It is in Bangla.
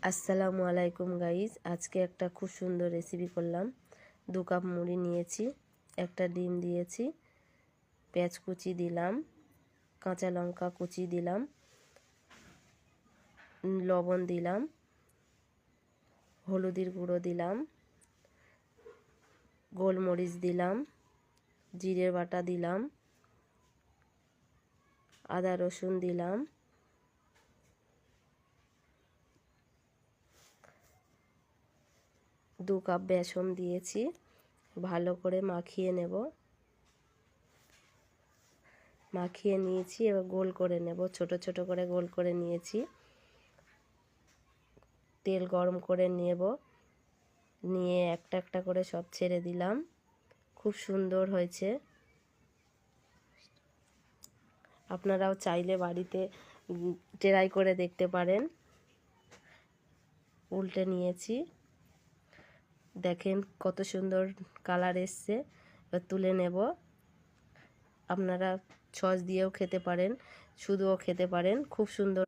আসসালামু আলাইকুম গাইজ, আজকে একটা খুব সুন্দর রেসিপি করলাম। 2 কাপ মুড়ি নিয়েছি, একটা ডিম দিয়েছি, পেঁয়াজ কুচি দিলাম, কাঁচা লঙ্কা কুচি দিলাম, লবণ দিলাম, হলুদের গুঁড়ো দিলাম, গোলমরিচ দিলাম, জিরের বাটা দিলাম, আদা রসুন দিলাম, 2 কাপ বেসন দিয়েছি। ভালো করে মাখিয়ে নেব। মাখিয়ে নিয়েছি, এবার গোল করে নেব। ছোট ছোট করে গোল করে নিয়েছি। তেল গরম করে নেব, নিয়ে একটা একটা করে সব ছেড়ে দিলাম। খুব সুন্দর হয়েছে। আপনারাও চাইলে বাড়িতে ট্রাই করে দেখতে পারেন। উল্টে নিয়েছি, দেখেন কত সুন্দর কালার এসছে। এবার তুলে নেব। আপনারা সস দিয়েও খেতে পারেন, শুধুও খেতে পারেন। খুব সুন্দর।